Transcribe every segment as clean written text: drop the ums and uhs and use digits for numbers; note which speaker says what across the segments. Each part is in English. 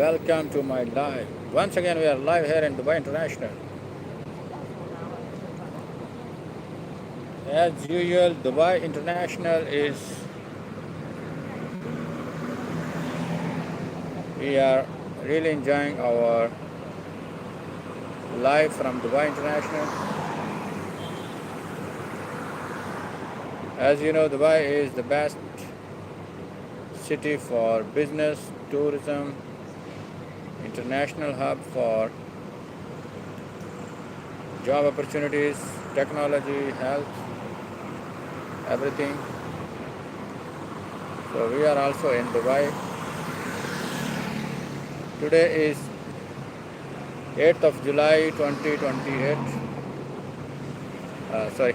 Speaker 1: Welcome to my live. Once again, we are live here in Dubai International. As usual, Dubai International is. We are really enjoying our live from Dubai International. As you know, Dubai is the best city for business, tourism, international hub for job opportunities, technology, health, everything. So we are also in Dubai. Today is 8th of July 2028. Sorry,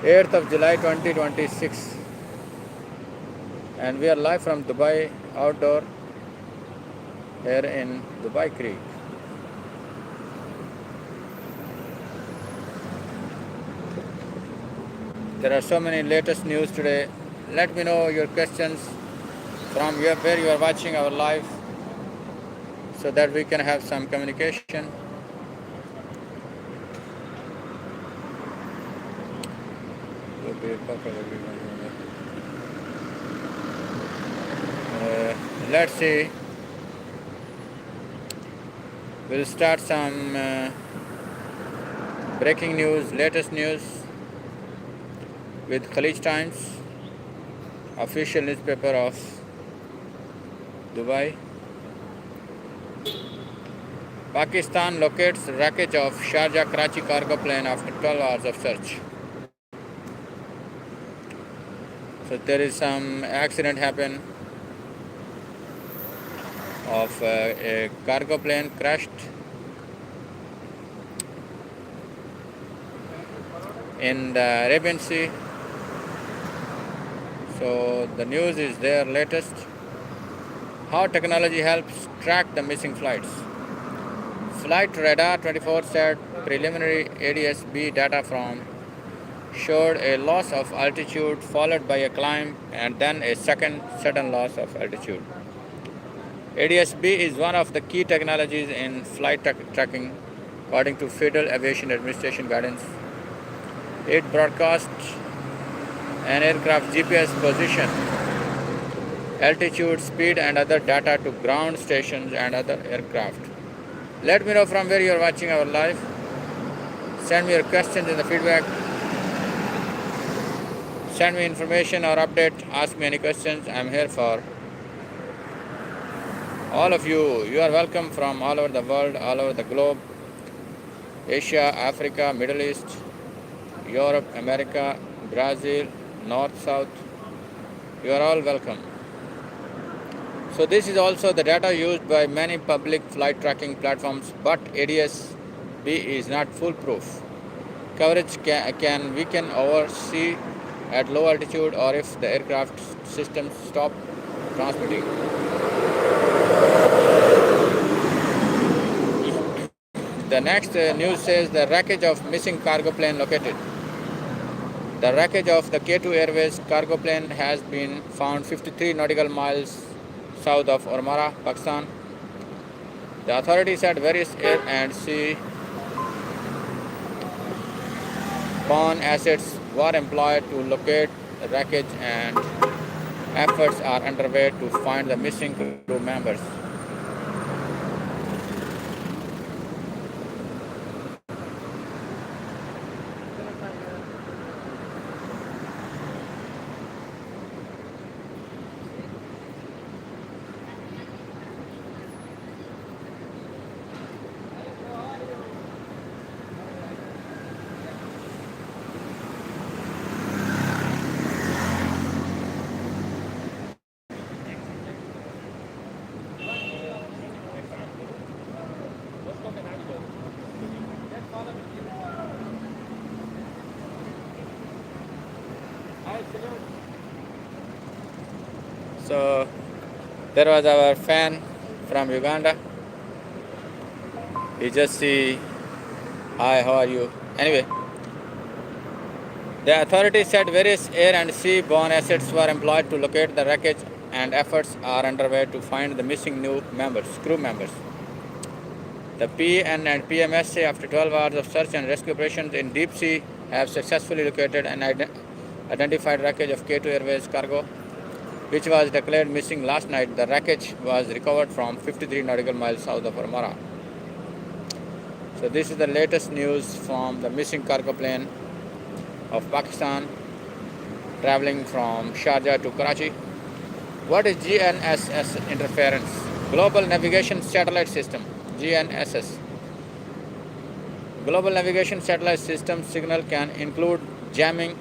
Speaker 1: 8th of July 2026. And we are live from Dubai outdoor here in Dubai Creek. There are so many latest news today. Let me know your questions from where you are watching our live so that we can have some communication. Let's see. We'll start some breaking news, latest news with Khalij Times, official newspaper of Dubai. Pakistan locates wreckage of Sharjah Karachi cargo plane after 12 hours of search. So there is some accident happened of a cargo plane crashed in the Arabian Sea. So the news is there latest. How technology helps track the missing flights. Flight Radar 24 said preliminary ADS-B data from showed a loss of altitude followed by a climb and then a second sudden loss of altitude. ADS-B is one of the key technologies in flight tracking according to Federal Aviation Administration guidance. It broadcasts an aircraft's GPS position, altitude, speed and other data to ground stations and other aircraft. Let me know from where you are watching our live. Send me your questions in the feedback. Send me information or update. Ask me any questions. I'm here for all of you. You are welcome from all over the world, all over the globe. Asia, Africa, Middle East, Europe, America, Brazil, North, South. You are all welcome. So this is also the data used by many public flight tracking platforms, but ADS-B is not foolproof. Coverage can weaken over sea at low altitude or if the aircraft systems stop transmitting. The next news says the wreckage of missing cargo plane located. The wreckage of the K2 Airways cargo plane has been found 53 nautical miles south of Ormara, Pakistan. The authorities said various air and sea borne assets were employed to locate the wreckage and efforts are underway to find the missing crew members. So there was our fan from Uganda. He just see, hi, how are you? Anyway, the authorities said various air and sea borne assets were employed to locate the wreckage and efforts are underway to find the missing crew members. The PN and PMSA, after 12 hours of search and rescue operations in deep sea, have successfully located and identified wreckage of K2 Airways cargo, which was declared missing last night. The wreckage was recovered from 53 nautical miles south of Armara. So this is the latest news from the missing cargo plane of Pakistan traveling from Sharjah to Karachi. What is GNSS interference? Global Navigation Satellite System, GNSS. Global Navigation Satellite System signal can include jamming,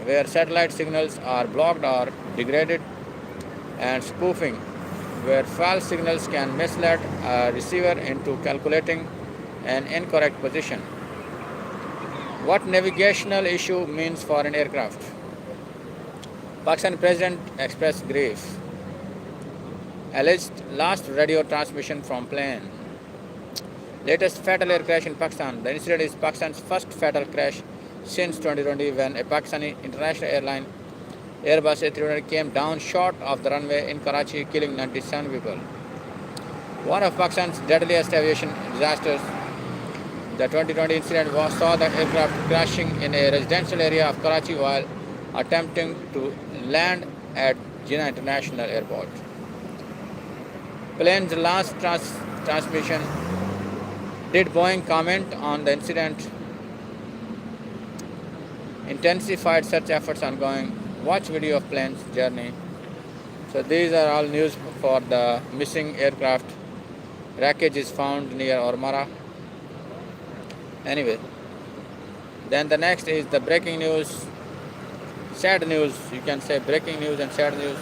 Speaker 1: where satellite signals are blocked or degraded, and spoofing, where false signals can mislead a receiver into calculating an incorrect position. What navigational issue means for an aircraft? Pakistan President expressed grief. Alleged lost radio transmission from plane. Latest fatal air crash in Pakistan. The incident is Pakistan's first fatal crash since 2020, when a Pakistani international airline Airbus A320 came down short of the runway in Karachi, killing 97 people. One of Pakistan's deadliest aviation disasters, the 2020 incident saw the aircraft crashing in a residential area of Karachi while attempting to land at Jinnah International Airport. Plane's last transmission. Did Boeing comment on the incident? Intensified search efforts ongoing. Watch video of plane's journey. So these are all news for the missing aircraft. Wreckage is found near Armara. Anyway, then the next is the breaking news. Sad news, you can say breaking news and sad news.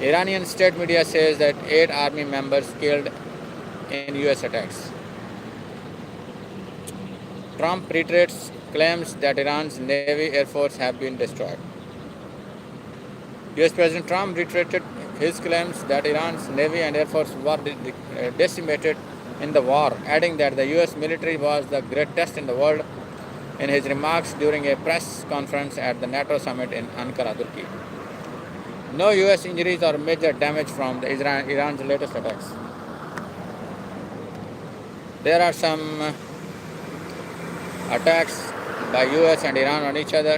Speaker 1: Iranian state media says that 8 army members killed in US attacks. Trump reiterates claims that Iran's Navy Air Force have been destroyed. US President Trump reiterated his claims that Iran's Navy and Air Force were decimated in the war, adding that the US military was the greatest in the world in his remarks during a press conference at the NATO summit in Ankara, Turkey. No US injuries or major damage from Iran's latest attacks. There are some attacks by US and Iran on each other,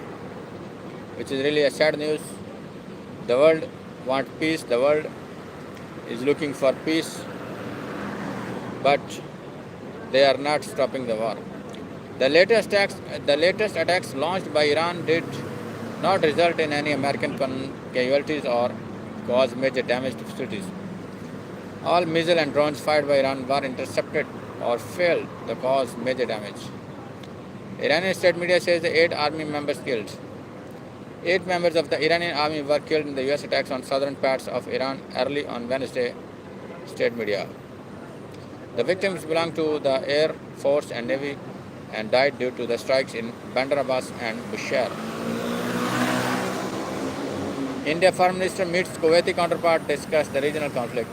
Speaker 1: which is really a sad news. The world wants peace, the world is looking for peace, but they are not stopping the war. The latest attacks launched by Iran did not result in any American casualties or cause major damage to facilities. All missiles and drones fired by Iran were intercepted or failed to cause major damage. Iranian state media says the 8 army members killed. 8 members of the Iranian army were killed in the US attacks on southern parts of Iran early on Wednesday, state media. The victims belong to the Air Force and Navy and died due to the strikes in Bandar Abbas and Bushehr. India Foreign Minister meets Kuwaiti counterpart to discuss the regional conflict.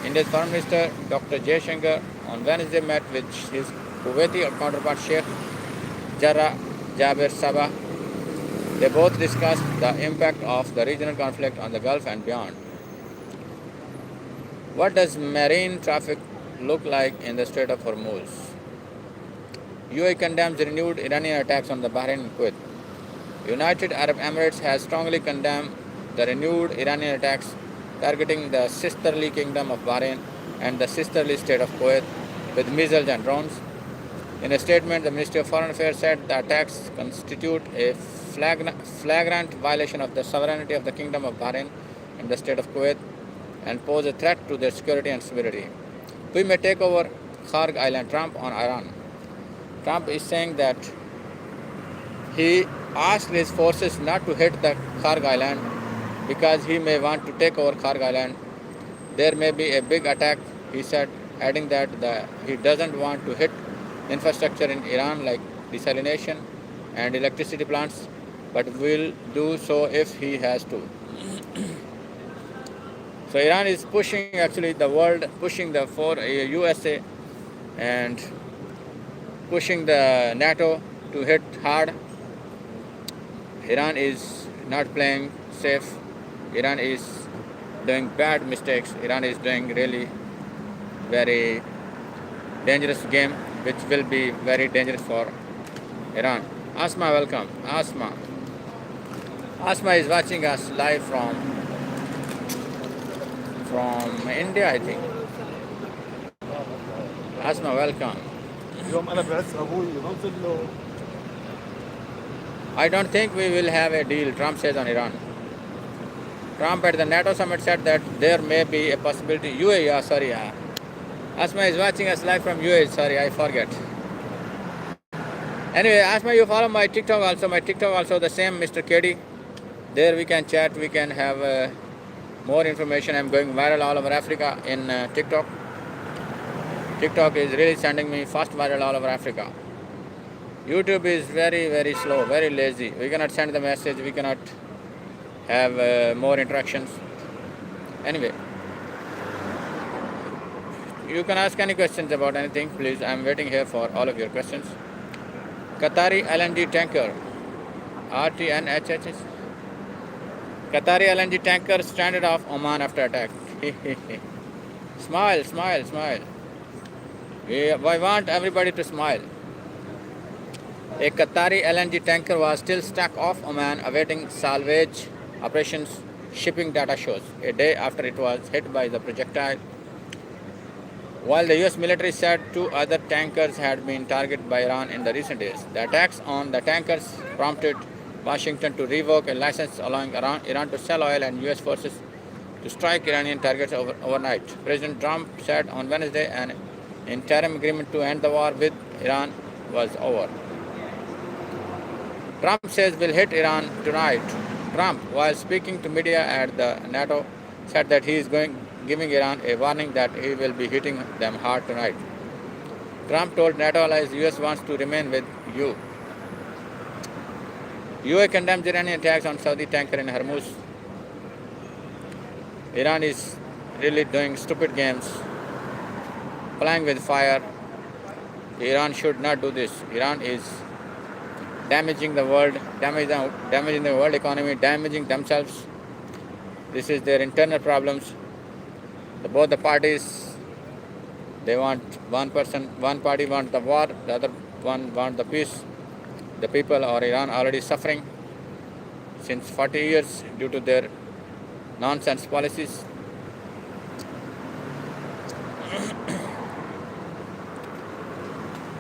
Speaker 1: India's Foreign Minister Dr. Jaishankar on Wednesday met with his Kuwaiti counterpart Sheikh Jarrah Jaber Sabah. They both discussed the impact of the regional conflict on the Gulf and beyond. What does marine traffic look like in the Strait of Hormuz? UAE condemns renewed Iranian attacks on the Bahrain and Kuwait. United Arab Emirates has strongly condemned the renewed Iranian attacks targeting the sisterly kingdom of Bahrain and the sisterly state of Kuwait with missiles and drones. In a statement, the Ministry of Foreign Affairs said the attacks constitute a flagrant violation of the sovereignty of the Kingdom of Bahrain and the state of Kuwait and pose a threat to their security and stability. We may take over Kharg Island. Trump on Iran. Trump is saying that he asked his forces not to hit the Kharg Island because he may want to take over Kharg Island. There may be a big attack, he said, adding that he doesn't want to hit infrastructure in Iran like desalination and electricity plants, but will do so if he has to. So Iran is pushing actually the world, pushing the USA and pushing the NATO to hit hard. Iran is not playing safe. Iran is doing bad mistakes. Iran is doing really very dangerous game, which will be very dangerous for Iran. Asma, welcome. Asma. Asma is watching us live from India, I think. Asma, welcome. I don't think we will have a deal, Trump says on Iran. Trump at the NATO summit said that there may be a possibility. UAE, sorry. Asma is watching us live from UAE, sorry, I forget. Anyway, Asma, you follow my TikTok also. My TikTok also the same, Mr. KD. There we can chat, we can have more information. I'm going viral all over Africa in TikTok. TikTok is really sending me fast viral all over Africa. YouTube is very, very slow, very lazy. We cannot send the message, we cannot have more interactions. Anyway, you can ask any questions about anything, please. I'm waiting here for all of your questions. Qatari LNG tanker, RTNHH. Qatari LNG tanker stranded off Oman after attack. Smile, smile, smile. We want everybody to smile. A Qatari LNG tanker was still stuck off Oman awaiting salvage operations, shipping data shows, a day after it was hit by the projectile. While the US military said 2 other tankers had been targeted by Iran in the recent days, the attacks on the tankers prompted Washington to revoke a license allowing Iran to sell oil and US forces to strike Iranian targets overnight. President Trump said on Wednesday an interim agreement to end the war with Iran was over. Trump says we'll hit Iran tonight. Trump, while speaking to media at the NATO, said that he is giving Iran a warning that he will be hitting them hard tonight. Trump told NATO allies US wants to remain with you. UAE condemns Iranian attacks on Saudi tanker in Hormuz. Iran is really doing stupid games, playing with fire. Iran should not do this. Iran is damaging the world, damaging the world economy, damaging themselves. This is their internal problems. Both the parties, they want one party wants the war, the other one wants the peace. The people of Iran are already suffering since 40 years due to their nonsense policies.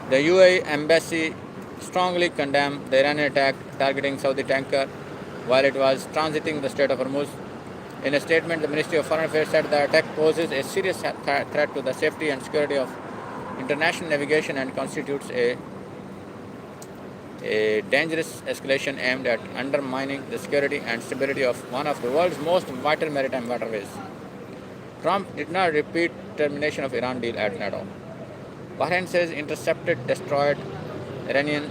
Speaker 1: The UAE embassy strongly condemned the Iranian attack targeting Saudi tanker while it was transiting the Strait of Hormuz. In a statement, the Ministry of Foreign Affairs said the attack poses a serious threat to the safety and security of international navigation and constitutes a dangerous escalation aimed at undermining the security and stability of one of the world's most vital maritime waterways. Trump did not repeat termination of Iran deal at NATO. Bahrain says intercepted, destroyed Iranian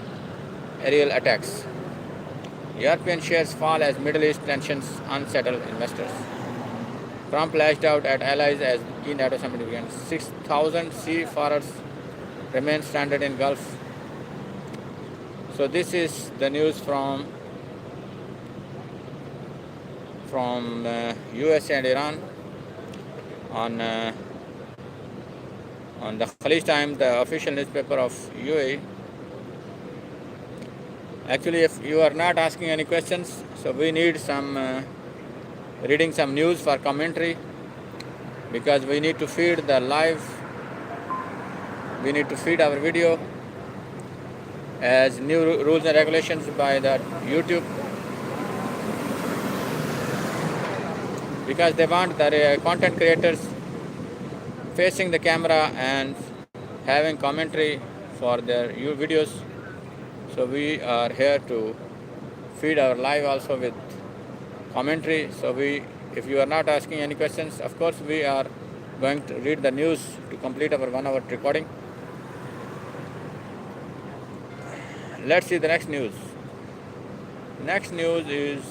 Speaker 1: aerial attacks. European shares fall as Middle East tensions unsettle investors. Trump lashed out at allies as key NATO summit begins. 6,000 seafarers remain stranded in Gulf. So this is the news from USA and Iran on the Khalij Time, the official newspaper of UAE. Actually, if you are not asking any questions, so we need some reading some news for commentary, because we need to feed the live, we need to feed our video as new rules and regulations by the YouTube, because they want the content creators facing the camera and having commentary for their videos. So we are here to feed our live also with commentary. So if you are not asking any questions, of course we are going to read the news to complete our 1 hour recording. Let's see the next news. Next news is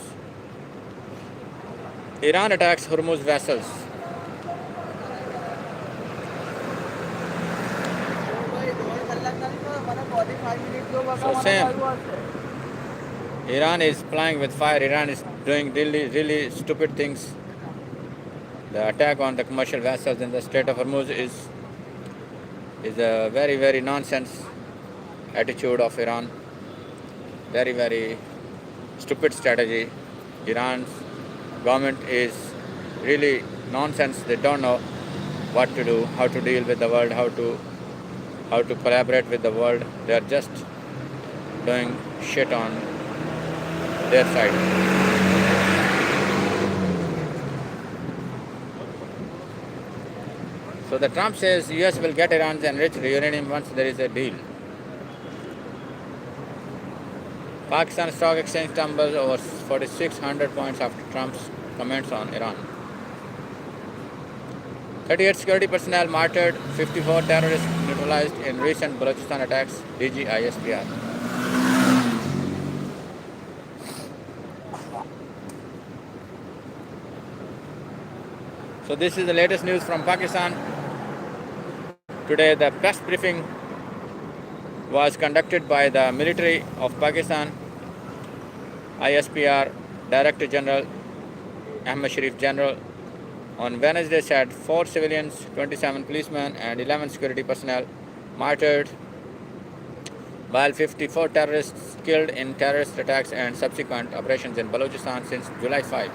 Speaker 1: Iran attacks Hormuz vessels. So same. Iran is playing with fire. Iran is doing really stupid things. The attack on the commercial vessels in the Strait of Hormuz is a very nonsense attitude of Iran. Very stupid strategy. Iran's government is really nonsense. They don't know what to do, how to deal with the world, how to collaborate with the world. They are just doing shit on their side. So the Trump says US will get Iran's enriched uranium once there is a deal. Pakistan Stock Exchange tumbles over 4,600 points after Trump's comments on Iran. 38 security personnel martyred, 54 terrorists neutralized in recent Balochistan attacks, DG ISPR. So this is the latest news from Pakistan. Today the press briefing was conducted by the military of Pakistan, ISPR Director General Ahmad Sharif General. On Wednesday said 4 civilians, 27 policemen and 11 security personnel martyred, while 54 terrorists killed in terrorist attacks and subsequent operations in Balochistan since July 5.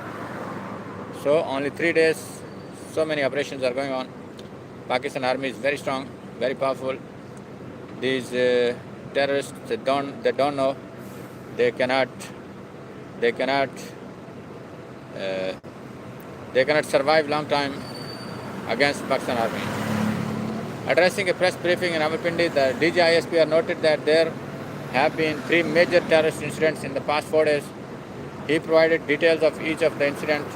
Speaker 1: So only 3 days, so many operations are going on. Pakistan army is very strong, very powerful. These terrorists, they don't know, they cannot survive long time against Pakistan army. Addressing a press briefing in Rawalpindi, the DG ISPR noted that there have been 3 major terrorist incidents in the past 4 days. He provided details of each of the incidents: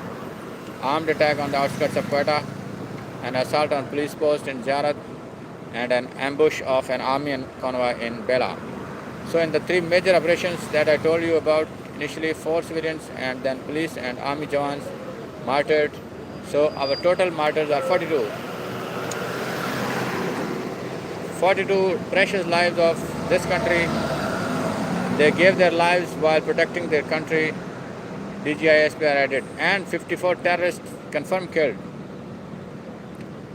Speaker 1: armed attack on the outskirts of Quetta, an assault on police post in Jarat, and an ambush of an army convoy in Bela. So in the 3 major operations that I told you about, initially 4 civilians and then police and army jawans martyred. So our total martyrs are 42. 42 precious lives of this country. They gave their lives while protecting their country, DGISPR added, and 54 terrorists confirmed killed.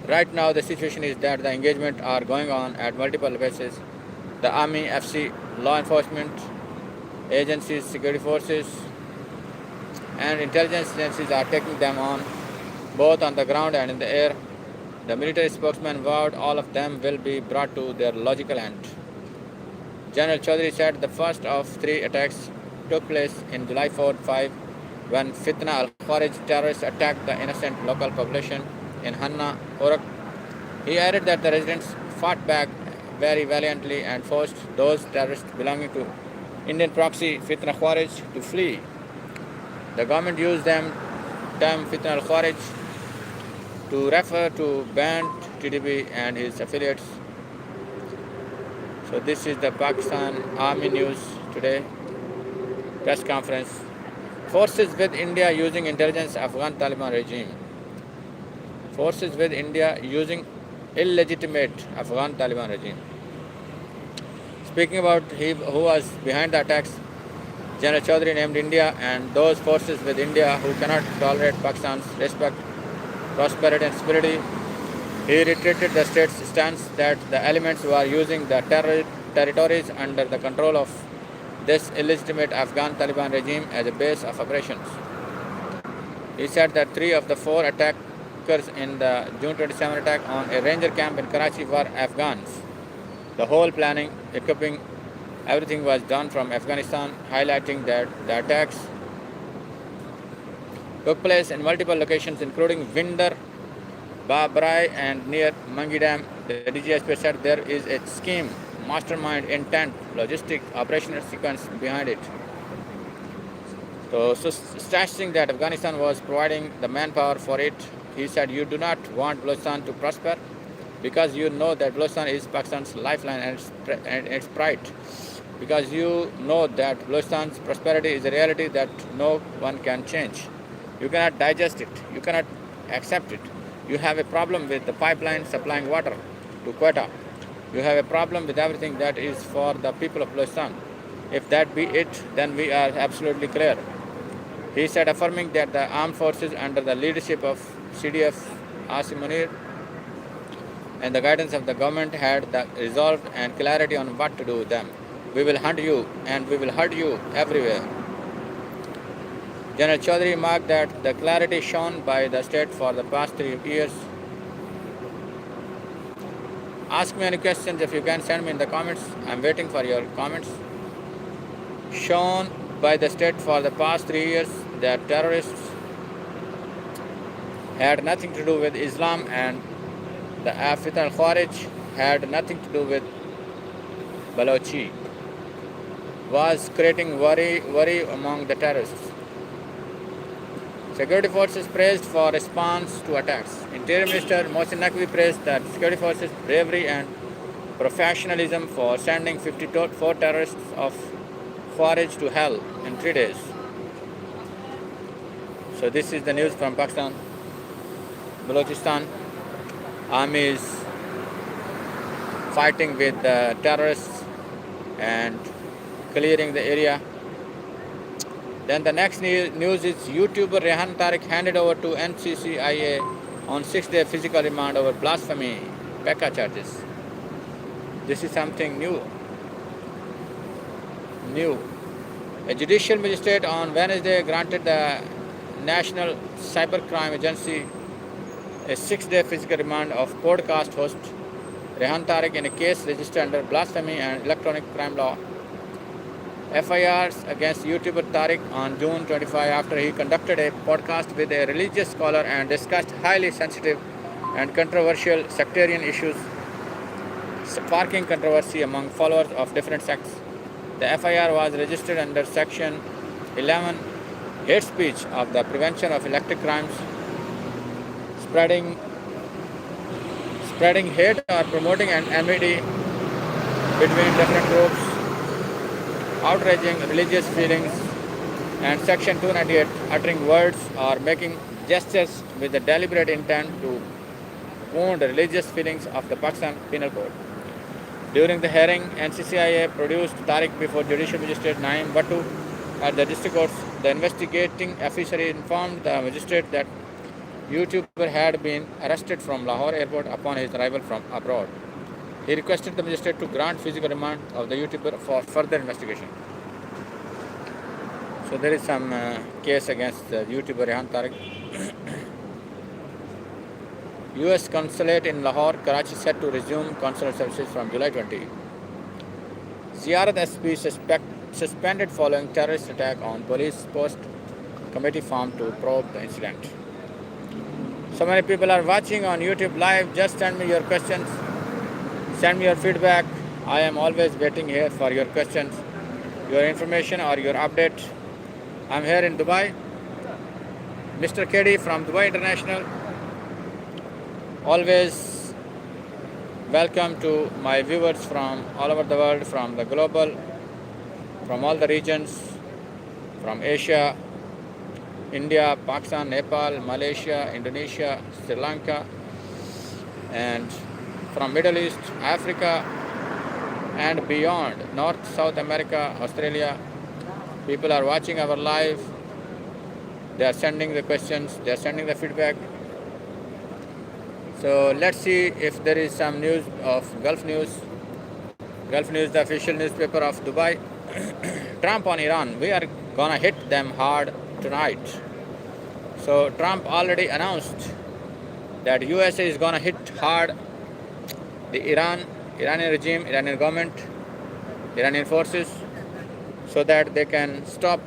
Speaker 1: Right now the situation is that the engagement are going on at multiple bases. The army, FC, law enforcement agencies, security forces and intelligence agencies are taking them on, both on the ground and in the air. The military spokesman vowed all of them will be brought to their logical end. General Chaudhary said the first of 3 attacks took place in July 4-5 when Fitna al-Kharij terrorists attacked the innocent local population in Hanna, Orak. He added that the residents fought back very valiantly and forced those terrorists belonging to Indian proxy Fitna al-Kharij to flee. The government used the term Fitna al-Kharij to refer to banned TDP and his affiliates. So this is the Pakistan Army news today, press conference. Forces with India using intelligence Afghan Taliban regime. Forces with India using illegitimate Afghan Taliban regime. Speaking about who was behind the attacks, General Chaudhary named India and those forces with India who cannot tolerate Pakistan's respect, prosperity and stability. He reiterated the state's stance that the elements who are using the territories under the control of this illegitimate Afghan Taliban regime as a base of operations. He said that 3 of the 4 attackers in the June 27 attack on a ranger camp in Karachi were Afghans. The whole planning, equipping, everything was done from Afghanistan, highlighting that the attacks took place in multiple locations including Vinder, Babrai and near Mangi Dam. The DGSP said there is a scheme, mastermind, intent, logistic, operational sequence behind it. So stressing that Afghanistan was providing the manpower for it, he said, you do not want Balochistan to prosper because you know that Balochistan is Pakistan's lifeline and its pride. Because you know that Balochistan's prosperity is a reality that no one can change. You cannot digest it. You cannot accept it. You have a problem with the pipeline supplying water to Quetta. You have a problem with everything that is for the people of Balochistan. If that be it, then we are absolutely clear. He said, affirming that the armed forces under the leadership of CDF Asim and the guidance of the government had the resolve and clarity on what to do with them. We will hunt you and we will hurt you everywhere. General Chaudhary remarked that the clarity shown by the state for the past 3 years. Ask me any questions if you can send me in the comments. I'm waiting for your comments. Shown by the state for the past 3 years that terrorists had nothing to do with Islam and the AFRiCA&ASiA had nothing to do with Balochi, was creating worry among the terrorists. Security forces praised for response to attacks. Interior Minister Mohsin Naqvi praised the security forces' bravery and professionalism for sending 54 terrorists of Khawarij to hell in 3 days. So this is the news from Pakistan. Balochistan army is fighting with the terrorists and clearing the area. Then the next news is YouTuber Rehan Tariq handed over to NCCIA on 6-day physical remand over blasphemy PECA charges. This is something new. A judicial magistrate on Wednesday granted the National Cybercrime Agency a 6-day physical remand of podcast host Rehan Tariq in a case registered under blasphemy and electronic crime law. FIRs against YouTuber Tariq on June 25 after he conducted a podcast with a religious scholar and discussed highly sensitive and controversial sectarian issues, sparking controversy among followers of different sects. The FIR was registered under Section 11, hate speech of the Prevention of Electric Crimes, spreading hate or promoting an enmity between different groups, outraging religious feelings, and Section 298, uttering words or making gestures with the deliberate intent to wound the religious feelings of the Pakistan Penal Code. During the hearing, NCCIA produced Tariq before Judicial Magistrate Naeem Bhattu at the district courts. The investigating officer informed the magistrate that YouTuber had been arrested from Lahore airport upon his arrival from abroad. He requested the magistrate to grant physical remand of the YouTuber for further investigation. So there is some case against the YouTuber Rehan Tariq. US consulate in Lahore, Karachi set to resume consular services from July 20. Ziyarat SP suspended following terrorist attack on police post. Committee formed to probe the incident. So many people are watching on YouTube live. Just send me your questions. Send me your feedback. I am always waiting here for your questions, your information or your update. I'm here in Dubai. Mr. KD from Dubai International. Always welcome to my viewers from all over the world, from the global, from all the regions, from Asia, India, Pakistan, Nepal, Malaysia, Indonesia, Sri Lanka, and from Middle East, Africa, and beyond, North, South America, Australia. People are watching our live. They are sending the questions. They are sending the feedback. So let's see if there is some news of Gulf News. Gulf News, the official newspaper of Dubai. Trump on Iran. We are gonna hit them hard tonight. So Trump already announced that USA is gonna hit hard the Iranian regime, Iranian government, Iranian forces, so that they can stop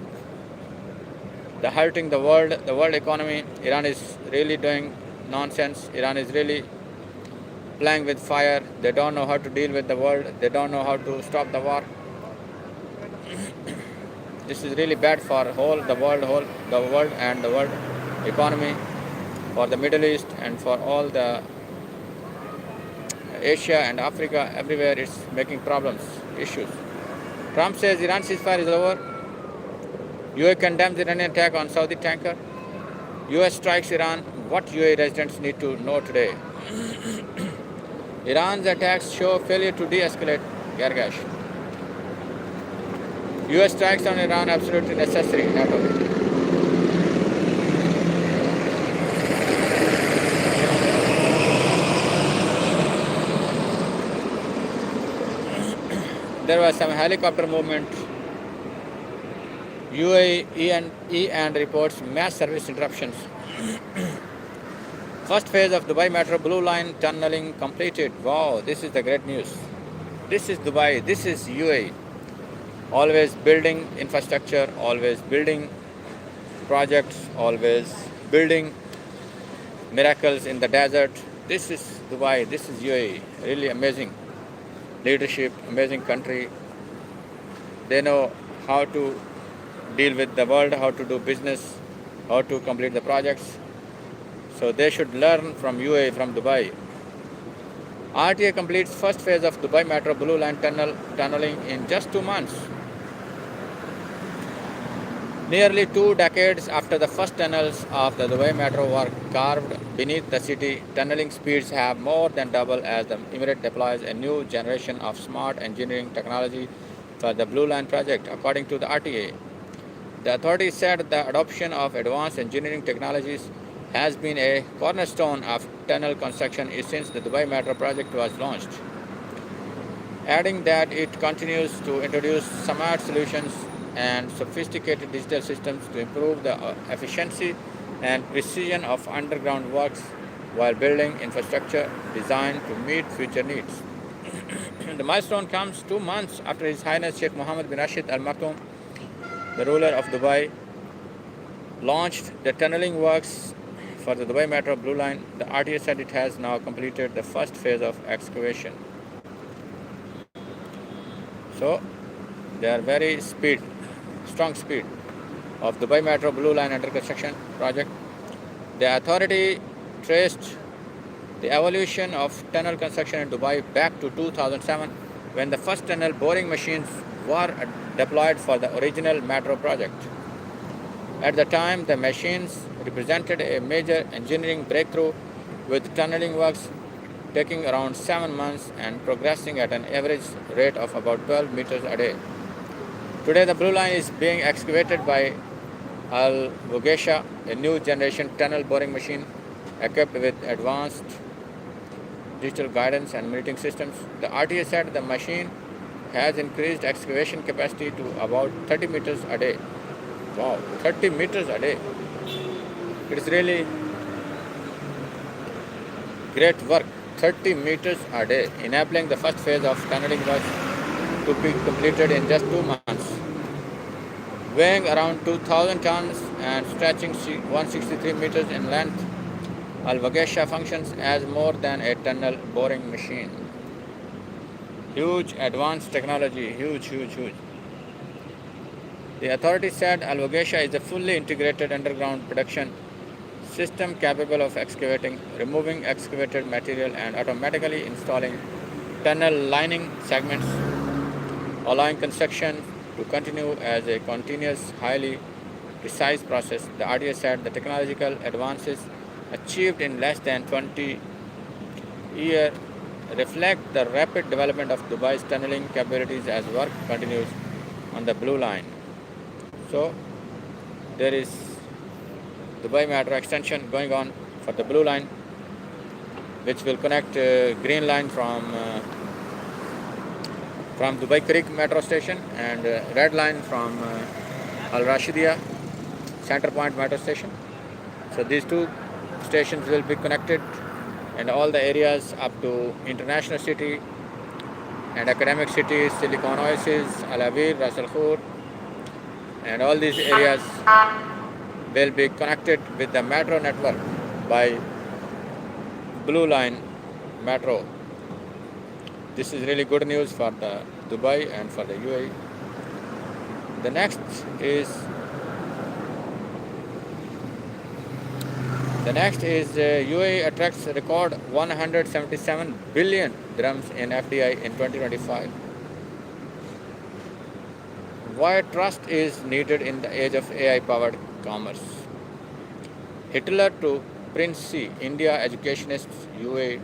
Speaker 1: the hurting the world economy. Iran is really doing nonsense. Iran is really playing with fire. They don't know how to deal with the world. They don't know how to stop the war. This is really bad for the world and the world economy, for the Middle East and for all the Asia and Africa. Everywhere it's making problems, issues. Trump says Iran ceasefire is over. UAE condemns Iranian attack on Saudi tanker. US strikes Iran. What UAE residents need to know today. Iran's attacks show failure to de-escalate Gargash. US strikes on Iran absolutely necessary, not only. There was some helicopter movement. UAE and reports mass service interruptions. First phase of Dubai Metro Blue Line tunneling completed. Wow, this is the great news. This is Dubai, this is UAE. Always building infrastructure, always building projects, always building miracles in the desert. This is Dubai, this is UAE. Really amazing leadership, amazing country. They know how to deal with the world, how to do business, how to complete the projects. So they should learn from UAE, from Dubai. RTA completes first phase of Dubai Metro Blue Line tunneling in just 2 months. Nearly 2 decades after the first tunnels of the Dubai Metro were carved beneath the city, tunneling speeds have more than doubled as the Emirate deploys a new generation of smart engineering technology for the Blue Line project, according to the RTA. The authorities said the adoption of advanced engineering technologies has been a cornerstone of tunnel construction since the Dubai Metro project was launched, adding that it continues to introduce smart solutions and sophisticated digital systems to improve the efficiency and precision of underground works while building infrastructure designed to meet future needs. The milestone comes 2 months after His Highness Sheikh Mohammed bin Rashid Al Maktoum, the ruler of Dubai, launched the tunneling works for the Dubai Metro Blue Line. The RTA said it has now completed the first phase of excavation. So, they are very strong speed of Dubai Metro Blue Line under construction project. The authority traced the evolution of tunnel construction in Dubai back to 2007, when the first tunnel boring machines were deployed for the original metro project. At the time, the machines represented a major engineering breakthrough, with tunneling works taking around 7 months and progressing at an average rate of about 12 meters a day. Today, the Blue Line is being excavated by AFRiCA&ASiA, a new generation tunnel boring machine equipped with advanced digital guidance and monitoring systems. The RTA said the machine has increased excavation capacity to about 30 meters a day. Wow, 30 meters a day. It is really great work. 30 meters a day, enabling the first phase of tunneling works to be completed in just 2 months. Weighing around 2,000 tons and stretching 163 meters in length, AFRiCA&ASiA functions as more than a tunnel boring machine. Huge advanced technology, huge. The authority said AFRiCA&ASiA is a fully integrated underground production system capable of excavating, removing excavated material, and automatically installing tunnel lining segments, allowing construction to continue as a continuous, highly precise process. The RTA said the technological advances achieved in less than 20 years reflect the rapid development of Dubai's tunneling capabilities as work continues on the Blue Line. So, there is Dubai Metro extension going on for the Blue Line, which will connect Green Line from Dubai Creek Metro Station and Red Line from Al Rashidia Center Point Metro Station. So these two stations will be connected, and all the areas up to International City and academic cities, Silicon Oasis, Al Awir, Ras Al Khor, and all these areas will be connected with the metro network by Blue Line Metro. This is really good news for the Dubai and for the UAE. The next is UAE attracts record 177 billion dirhams in FDI in 2025. Why trust is needed in the age of AI-powered commerce. Hitler to Prince C, India educationists UAE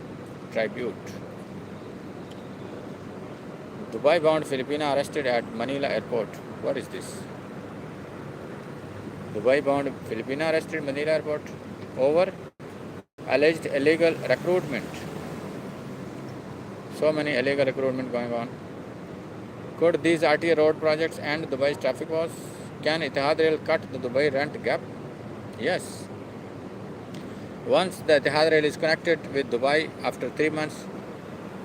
Speaker 1: tribute. Dubai-bound Filipina arrested at Manila airport. What is this? Dubai-bound Filipina arrested at Manila airport over alleged illegal recruitment. So many illegal recruitment going on. Could these RTA road projects end Dubai's traffic woes? Can Etihad Rail cut the Dubai rent gap? Yes. Once the Etihad Rail is connected with Dubai after 3 months,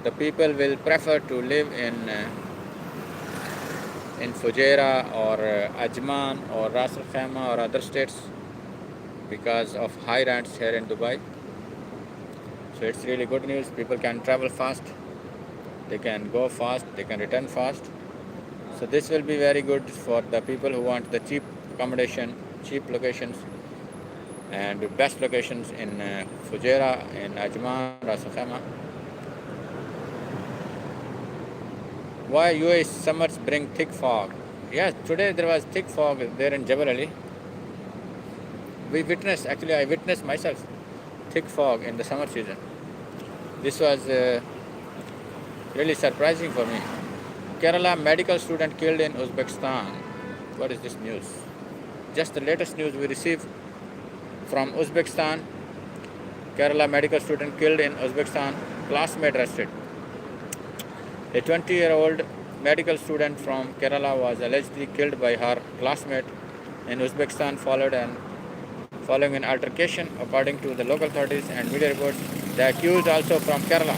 Speaker 1: the people will prefer to live in Fujairah or Ajman or Ras Al Khaimah or other states because of high rents here in Dubai. So it's really good news. People can travel fast, they can go fast, they can return fast. So this will be very good for the people who want the cheap accommodation, cheap locations, and best locations in Fujairah, in Ajman, Ras Al Khaimah. Why UAE summers bring thick fog? Yes, today there was thick fog there in Jebel Ali. I witnessed myself thick fog in the summer season. This was really surprising for me. Kerala medical student killed in Uzbekistan. What is this news? Just the latest news we received from Uzbekistan. Kerala medical student killed in Uzbekistan, classmate arrested. A 20-year-old medical student from Kerala was allegedly killed by her classmate in Uzbekistan following an altercation, according to the local authorities and media reports. The accused also from Kerala.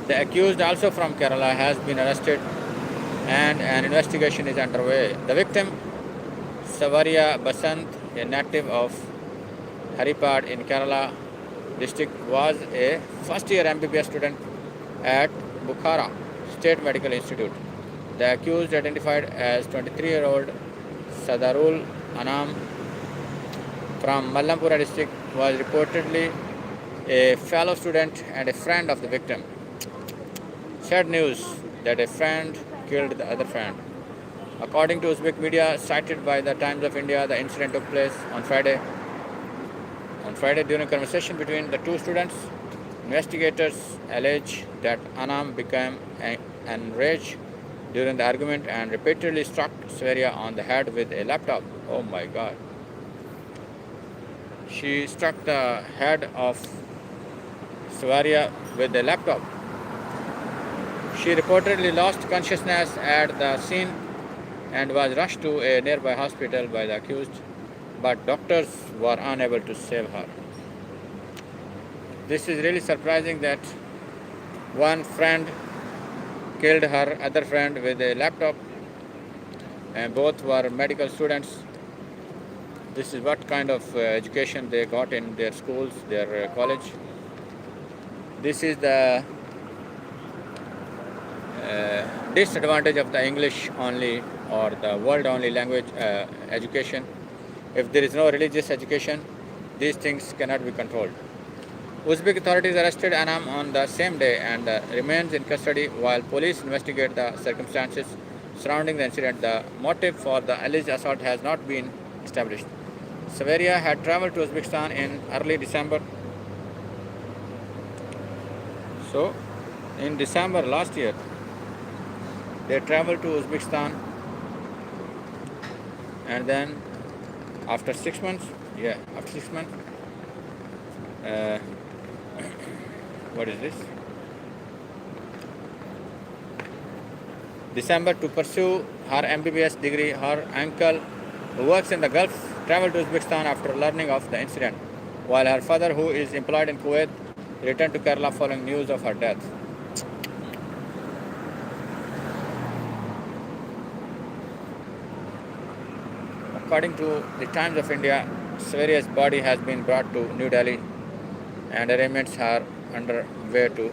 Speaker 1: The accused also from Kerala has been arrested and an investigation is underway. The victim, Savaria Basant, a native of Haripad in Kerala district, was a first-year MBBS student at Bukhara State Medical Institute. The accused, identified as 23-year-old Sadarul Anam from Mallampura district, was reportedly a fellow student and a friend of the victim. Sad news that a friend killed the other friend. According to Uzbek media cited by the Times of India, the incident took place on Friday. During a conversation between the two students, investigators allege that Anam became enraged during the argument and repeatedly struck Sweria on the head with a laptop. Oh my God. She struck the head of Sweria with a laptop. She reportedly lost consciousness at the scene and was rushed to a nearby hospital by the accused, but doctors were unable to save her. This is really surprising that one friend killed her other friend with a laptop, and both were medical students. This is what kind of education they got in their schools, their college. This is the disadvantage of the English only or the world only language education. If there is no religious education, these things cannot be controlled. Uzbek authorities arrested Anam on the same day and remains in custody while police investigate the circumstances surrounding the incident. The motive for the alleged assault has not been established. Savaria had traveled to Uzbekistan in early December. So, in December last year, they traveled to Uzbekistan, and then after 6 months, what is this? December, to pursue her MBBS degree. Her uncle, who works in the Gulf, traveled to Uzbekistan after learning of the incident, while her father, who is employed in Kuwait, returned to Kerala following news of her death. According to the Times of India, Savaria's body has been brought to New Delhi and arrangements are underway to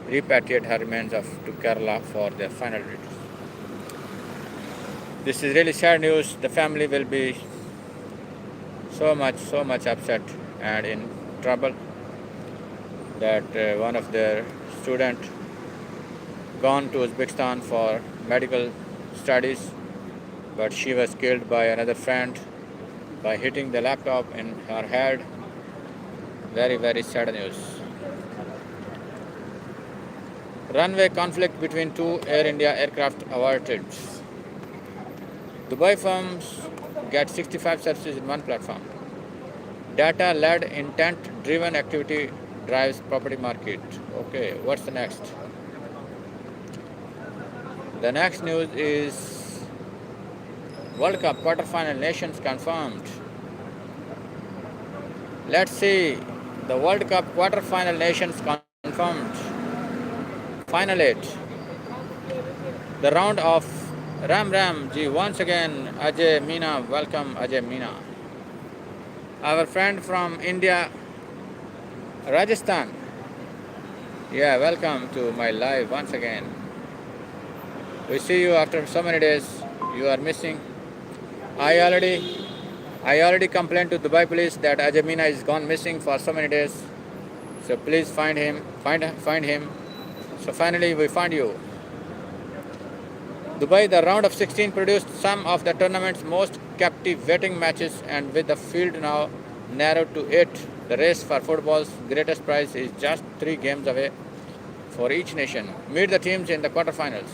Speaker 1: repatriate her remains to Kerala for their final duties. This is really sad news. The family will be so much upset and in trouble that one of their students gone to Uzbekistan for medical studies, but she was killed by another friend by hitting the laptop in her head. Very sad news. Runway conflict between two Air India aircraft averted. Dubai firms get 65 services in one platform. Data-led, intent-driven activity drives property market. Okay, what's the next? The next news is World Cup quarterfinal nations confirmed. Let's see the World Cup quarterfinal nations confirmed. Final 8. The round of Ram Ram Ji. Once again, Ajay Meena. Welcome, Ajay Meena. Our friend from India, Rajasthan. Yeah, welcome to my live once again. We see you after so many days. You are missing. I already complained to Dubai police that Ajay Meena is gone missing for so many days. So please find him. Find him. So finally we found you. Dubai, the round of 16 produced some of the tournament's most captivating matches, and with the field now narrowed to 8, the race for football's greatest prize is just 3 games away for each nation. Meet the teams in the quarterfinals.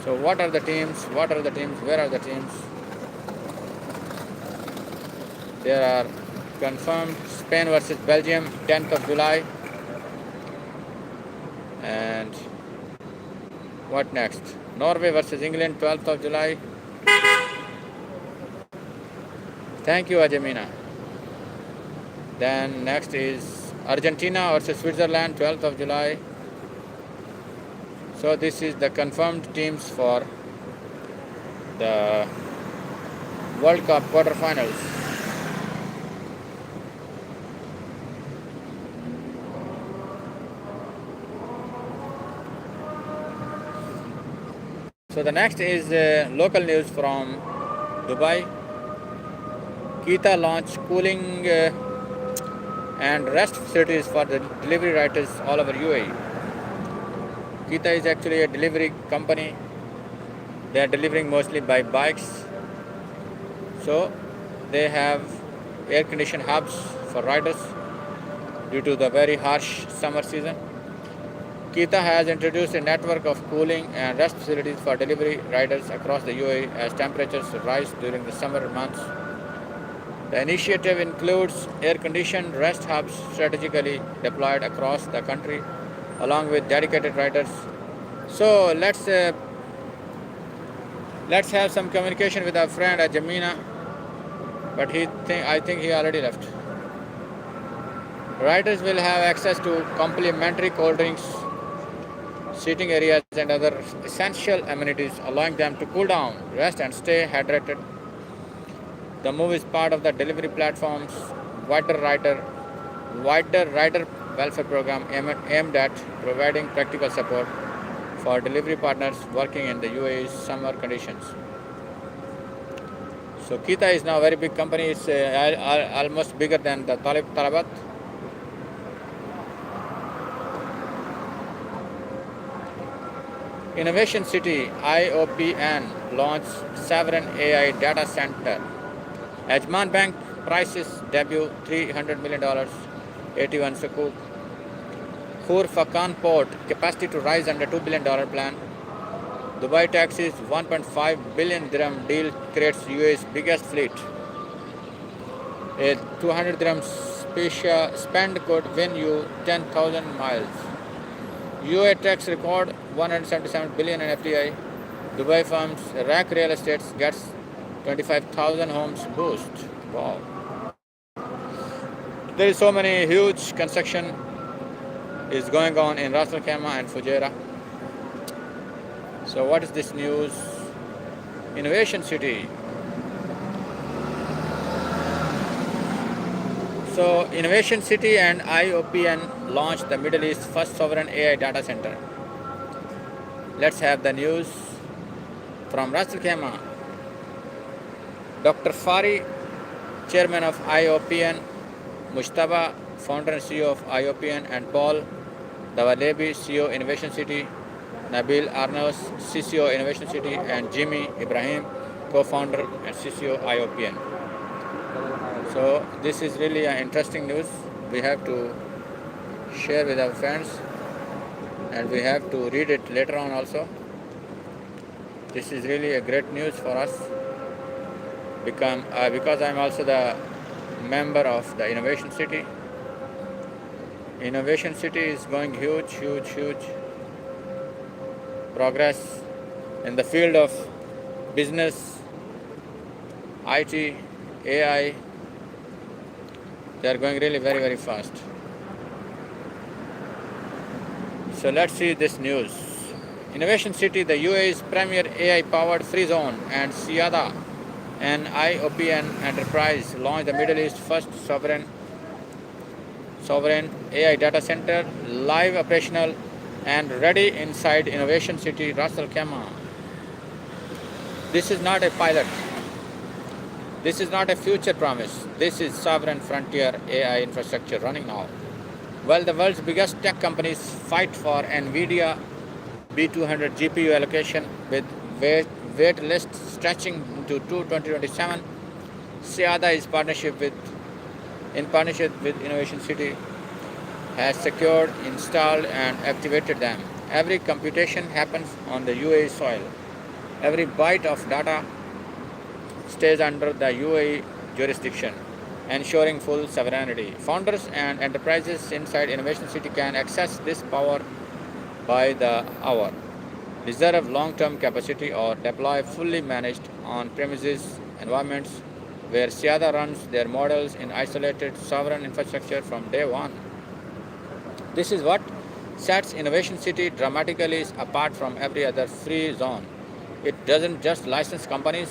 Speaker 1: So what are the teams? What are the teams? Where are the teams? There are confirmed Spain versus Belgium, 10th of July. And what next? Norway versus England, 12th of July. Thank you, Ajay Meena. Then next is Argentina versus Switzerland, 12th of July. So this is the confirmed teams for the World Cup quarterfinals. So the next is local news from Dubai. Kita launched cooling and rest facilities for the delivery riders all over UAE. Kita is actually a delivery company. They are delivering mostly by bikes. So they have air-conditioned hubs for riders due to the very harsh summer season. Kita has introduced a network of cooling and rest facilities for delivery riders across the UAE as temperatures rise during the summer months. The initiative includes air-conditioned rest hubs strategically deployed across the country, along with dedicated riders. So let's have some communication with our friend Ajay Meena, but I think he already left. Riders will have access to complimentary cold drinks, seating areas, and other essential amenities, allowing them to cool down, rest, and stay hydrated. The move is part of the delivery platform's wider rider welfare program aimed at providing practical support for delivery partners working in the UAE's summer conditions. So Kita is now a very big company. It's almost bigger than the Talabat. Innovation City IOPN launched Sovereign AI Data Center. Ajman Bank prices debut $300 million, 81 Sukuk. Khur Fakan Port capacity to rise under $2 billion plan. Dubai taxis 1.5 billion dirham deal creates UAE's biggest fleet. A 200 dirham spend could win you 10,000 miles. UAE tax record 177 billion in FDI. Dubai firms rack real estate gets 25,000 homes boost. Wow. There is so many huge construction is going on in Ras Al Khaimah and Fujairah. So what is this news? Innovation City. So Innovation City and IOPN launched the Middle East's first sovereign AI data center. Let's have the news from Ras Al Khaimah. Dr. Fari, chairman of IOPN, Mushtaba, founder and CEO of IOPN, and Paul Dawalebi, CEO Innovation City, Nabil Arnos, CCO Innovation City, and Jimmy Ibrahim, co-founder and CCO IOPN. So this is really an interesting news. We have to share with our friends, and we have to read it later on also. This is really a great news for us because I'm also the member of the Innovation City. Innovation City is going huge. progress in the field of business, IT, AI. They are going really very, very fast. So let's see this news. Innovation City, the UAE's premier AI-powered free zone, and SIADA, an IOPN enterprise, launched the Middle East's first sovereign AI data center, live, operational, and ready inside Innovation City, Ras Al Khaimah. This is not a pilot. This is not a future promise. This is sovereign frontier AI infrastructure running now. While the world's biggest tech companies fight for NVIDIA B200 GPU allocation with wait list stretching into 2027, SIADA is in partnership with Innovation City has secured, installed, and activated them. Every computation happens on the UAE soil. Every byte of data stays under the UAE jurisdiction, ensuring full sovereignty. Founders and enterprises inside Innovation City can access this power by the hour, reserve long-term capacity, or deploy fully managed on-premises environments where SIADA runs their models in isolated sovereign infrastructure from day one. This is what sets Innovation City dramatically apart from every other free zone. It doesn't just license companies,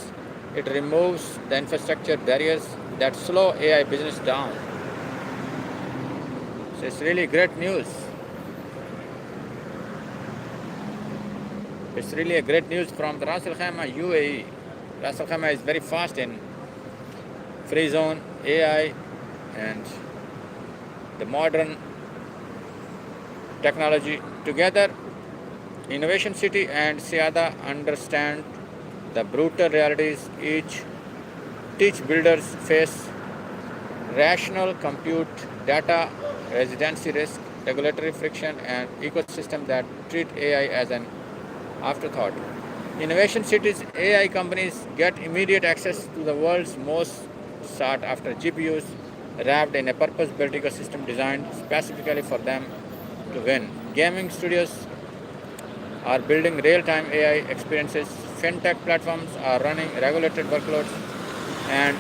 Speaker 1: it removes the infrastructure barriers that slow AI business down. So it's really great news. It's really a great news from the Ras Al Khaimah, UAE. Ras Al Khaimah is very fast in free zone, AI, and the modern technology. Together, Innovation City and SIADA understand the brutal realities teach builders face: rational compute, data residency risk, regulatory friction, and ecosystem that treat AI as an afterthought. Innovation City's AI companies get immediate access to the world's most sought after GPUs, wrapped in a purpose-built ecosystem designed specifically for them to win. Gaming studios are building real-time AI experiences, fintech platforms are running regulated workloads, and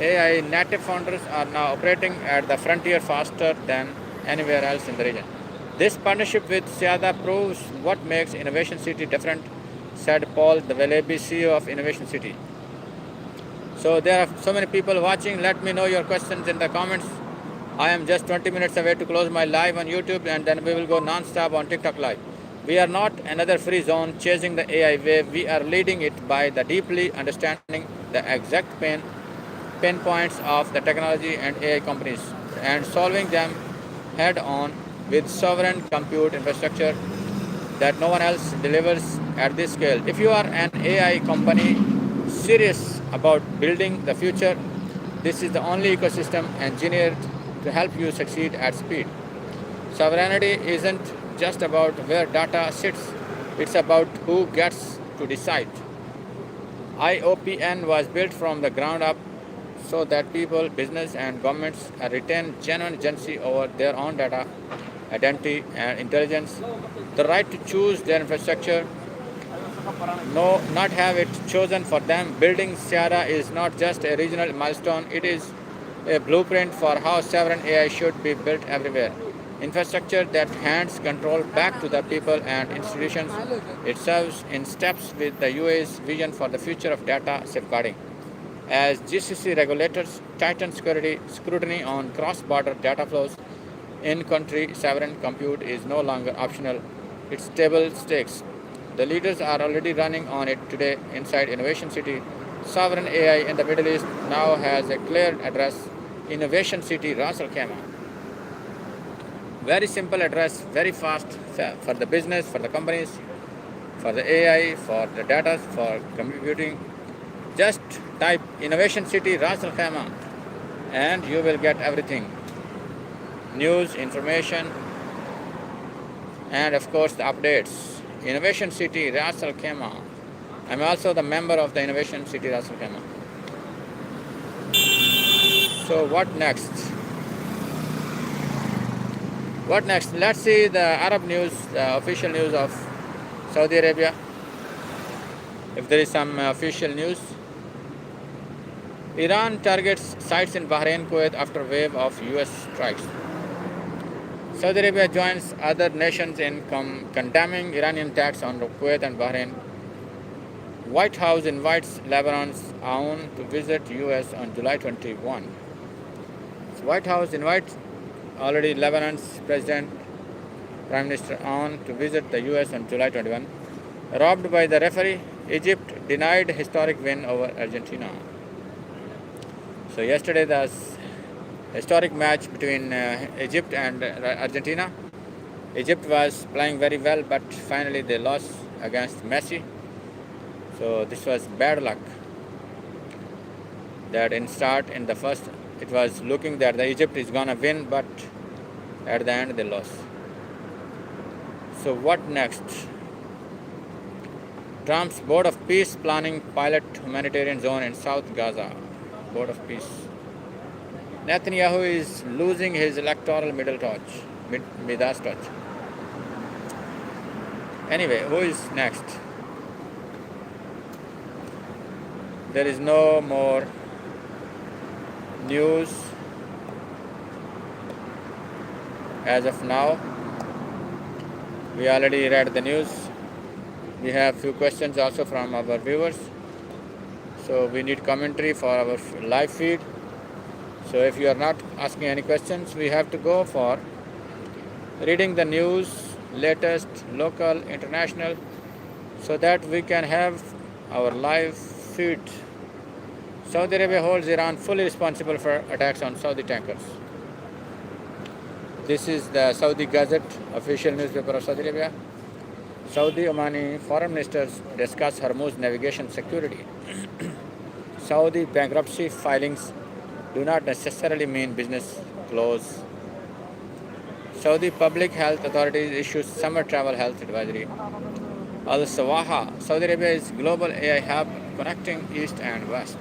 Speaker 1: AI native founders are now operating at the frontier faster than anywhere else in the region. This partnership with SIADA proves what makes Innovation City different, said Paul the Velebi, CEO of Innovation City. So there are so many people watching. Let me know your questions in the comments. I am just 20 minutes away to close my live on YouTube, and then we will go non-stop on TikTok Live. We are not another free zone chasing the AI wave. We are leading it by the deeply understanding the exact pain points of the technology and AI companies and solving them head on with sovereign compute infrastructure that no one else delivers at this scale. If you are an AI company serious about building the future, this is the only ecosystem engineered to help you succeed at speed. Sovereignty isn't just about where data sits, it's about who gets to decide. IOPN was built from the ground up so that people, business, and governments retain genuine agency over their own data, identity, and intelligence. The right to choose their infrastructure, no, not have it chosen for them. Building SIADA is not just a regional milestone, it is a blueprint for how sovereign AI should be built everywhere. Infrastructure that hands control back to the people and institutions. It serves in steps with the UAE's vision for the future of data safeguarding. As GCC regulators tighten scrutiny on cross-border data flows, in-country sovereign compute is no longer optional, it's table stakes. The leaders are already running on it today inside Innovation City. Sovereign AI in the Middle East now has a clear address: Innovation City, Ras Al Khaimah. Very simple address, very fast for the business, for the companies, for the AI, for the data, for computing. Just type Innovation City, Ras Al Khaimah, and you will get everything. News, information, and of course the updates. Innovation City, Ras Al Khaimah. I'm also the member of the Innovation City, Ras Al Khaimah. So what next? What next? Let's see the Arab news, the official news of Saudi Arabia, if there is some official news. Iran targets sites in Bahrain, Kuwait after wave of US strikes. Saudi Arabia joins other nations in condemning Iranian attacks on Kuwait and Bahrain. White House invites Lebanon's Aoun to visit US on July 21. So White House invites already Lebanon's President, Prime Minister Aoun to visit the US on July 21. Robbed by the referee, Egypt denied historic win over Argentina. So yesterday the historic match between Egypt and Argentina. Egypt was playing very well, but finally they lost against Messi. So this was bad luck. That in the first, it was looking that the Egypt is gonna win, but at the end they lost. So what next? Trump's Board of Peace planning pilot humanitarian zone in South Gaza. Board of Peace. Netanyahu is losing his electoral Midas touch. Anyway, who is next? There is no more news as of now. We already read the news. We have few questions also from our viewers. So we need commentary for our live feed. So if you are not asking any questions, we have to go for reading the news, latest, local, international, so that we can have our live feed. Saudi Arabia holds Iran fully responsible for attacks on Saudi tankers. This is the Saudi Gazette, official newspaper of Saudi Arabia. Saudi Omani foreign ministers discuss Hormuz navigation security. Saudi bankruptcy filings do not necessarily mean business close. Saudi Public Health Authorities issues summer travel health advisory. Al Sawaha, Saudi Arabia is global AI hub connecting East and West.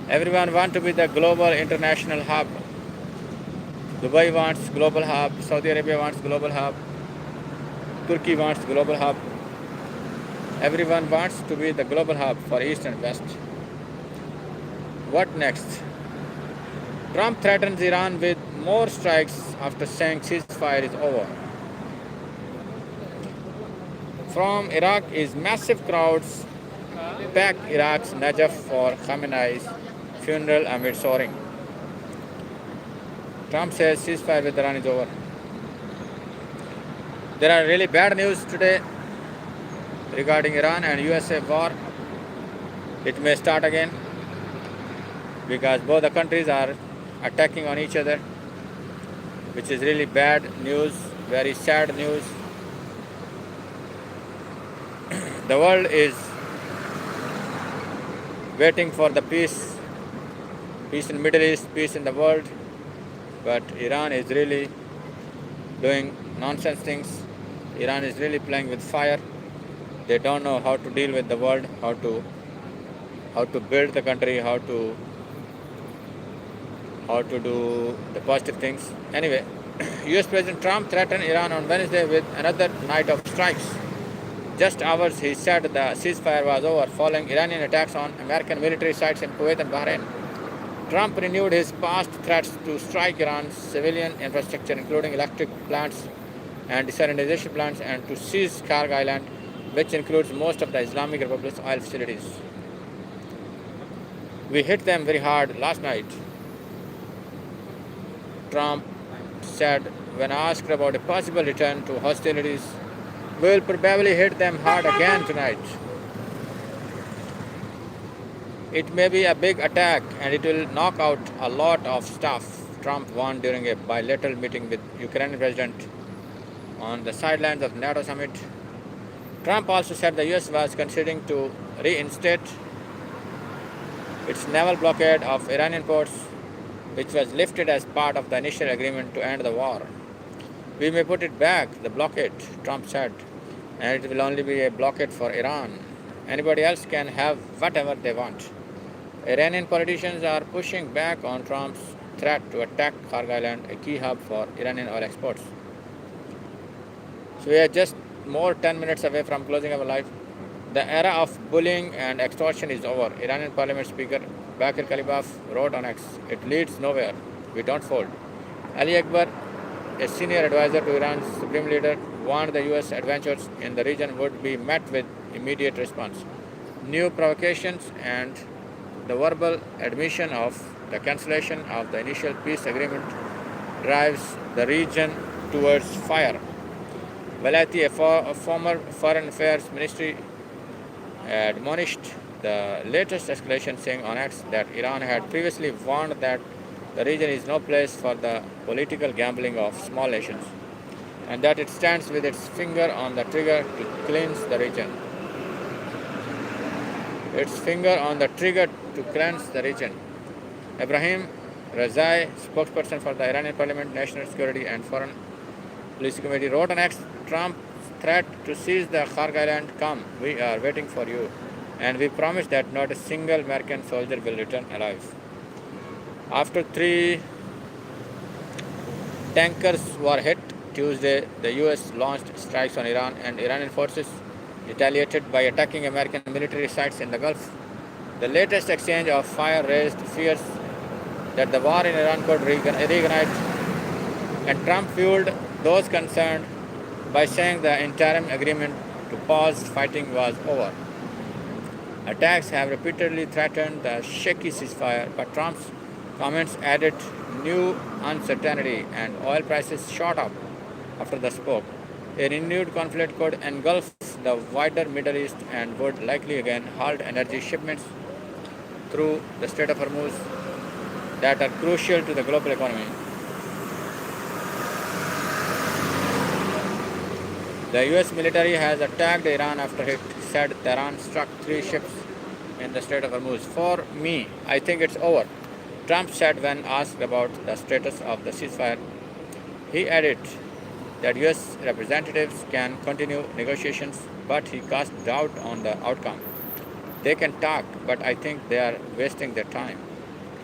Speaker 1: Everyone wants to be the global international hub. Dubai wants global hub, Saudi Arabia wants global hub, Turkey wants global hub. Everyone wants to be the global hub for East and West. What next? Trump threatens Iran with more strikes after saying ceasefire is over. From Iraq is massive crowds pack Iraq's Najaf for Khamenei's funeral amid soaring. Trump says ceasefire with Iran is over. There are really bad news today regarding Iran and USA war. It may start again because both the countries are attacking on each other, which is really bad news, very sad news. The world is waiting for the peace in the Middle East, peace in the world, but Iran is really doing nonsense things. Iran is really playing with fire. They don't know how to deal with the world, how to build the country, how to do the positive things. Anyway, US President Trump threatened Iran on Wednesday with another night of strikes. Just hours he said the ceasefire was over following Iranian attacks on American military sites in Kuwait and Bahrain. Trump renewed his past threats to strike Iran's civilian infrastructure, including electric plants and desalination plants, and to seize Karg Island, which includes most of the Islamic Republic's oil facilities. We hit them very hard last night, Trump said when asked about a possible return to hostilities. We will probably hit them hard again tonight. It may be a big attack and it will knock out a lot of stuff, Trump warned during a bilateral meeting with Ukrainian President on the sidelines of NATO summit. Trump also said the US was considering to reinstate its naval blockade of Iranian ports, which was lifted as part of the initial agreement to end the war. We may put it back, the blockade, Trump said, and it will only be a blockade for Iran. Anybody else can have whatever they want. Iranian politicians are pushing back on Trump's threat to attack Karg Island, a key hub for Iranian oil exports. So we are just more 10 minutes away from closing our life. The era of bullying and extortion is over. Iranian Parliament Speaker Bakir Kalibaf wrote on X, "It leads nowhere. We don't fold." Ali Akbar, a senior advisor to Iran's supreme leader, warned the US adventures in the region would be met with immediate response. New provocations and the verbal admission of the cancellation of the initial peace agreement drives the region towards fire. Valati, a former Foreign Affairs Ministry, admonished the latest escalation, saying on X that Iran had previously warned that the region is no place for the political gambling of small nations, and that it stands with its finger on the trigger to cleanse the region. Its finger on the trigger to cleanse the region. Ibrahim Razai, spokesperson for the Iranian Parliament, National Security and Foreign Policy Committee, wrote on X, Trump's threat to seize the Kharg Island, "Come, we are waiting for you, and we promise that not a single American soldier will return alive." After 3 tankers were hit Tuesday, the US launched strikes on Iran, and Iranian forces retaliated by attacking American military sites in the Gulf. The latest exchange of fire raised fears that the war in Iran could reignite, and Trump fueled those concerned by saying the interim agreement to pause fighting was over. Attacks have repeatedly threatened the shaky ceasefire, but Trump's comments added new uncertainty, and oil prices shot up after the spoke. A renewed conflict could engulf the wider Middle East and would likely again halt energy shipments through the Strait of Hormuz that are crucial to the global economy. The US military has attacked Iran after it said Tehran struck 3 ships in the Strait of Hormuz. "For me, I think it's over," Trump said when asked about the status of the ceasefire. He added that US representatives can continue negotiations, but he cast doubt on the outcome. "They can talk, but I think they are wasting their time."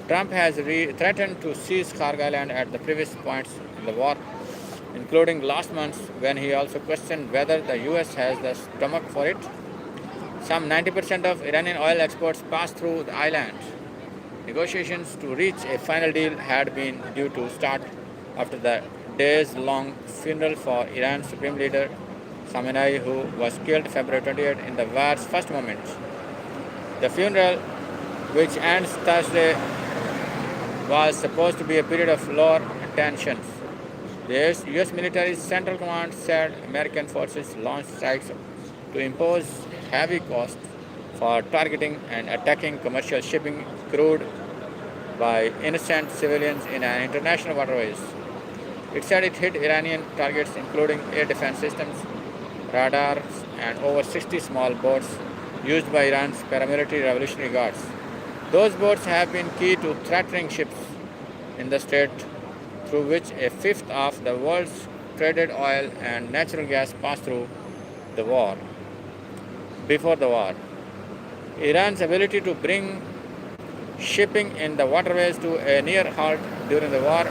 Speaker 1: Trump has threatened to seize Kharg Island at the previous points in the war, including last month when he also questioned whether the US has the stomach for it. Some 90% of Iranian oil exports pass through the island. Negotiations to reach a final deal had been due to start after the days-long funeral for Iran's supreme leader Khamenei, who was killed February 28 in the war's first moment. The funeral, which ends Thursday, was supposed to be a period of lower tensions. The US military's Central Command said American forces launched strikes to impose heavy costs for targeting and attacking commercial shipping crewed by innocent civilians in international waterways. It said it hit Iranian targets including air defense systems, radars, and over 60 small boats used by Iran's paramilitary Revolutionary Guards. Those boats have been key to threatening ships in the strait through which a fifth of the world's traded oil and natural gas passed through the war. Before the war, Iran's ability to bring shipping in the waterways to a near halt during the war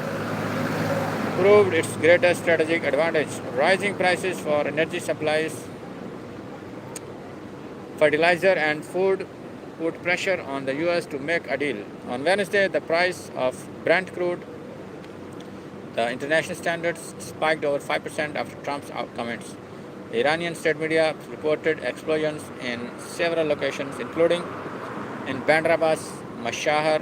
Speaker 1: proved its greatest strategic advantage. Rising prices for energy supplies, fertilizer, and food put pressure on the US to make a deal. On Wednesday, the price of Brent crude, the international standards, spiked over 5% after Trump's comments. Iranian state media reported explosions in several locations, including in Bandar Abbas, Mashhad,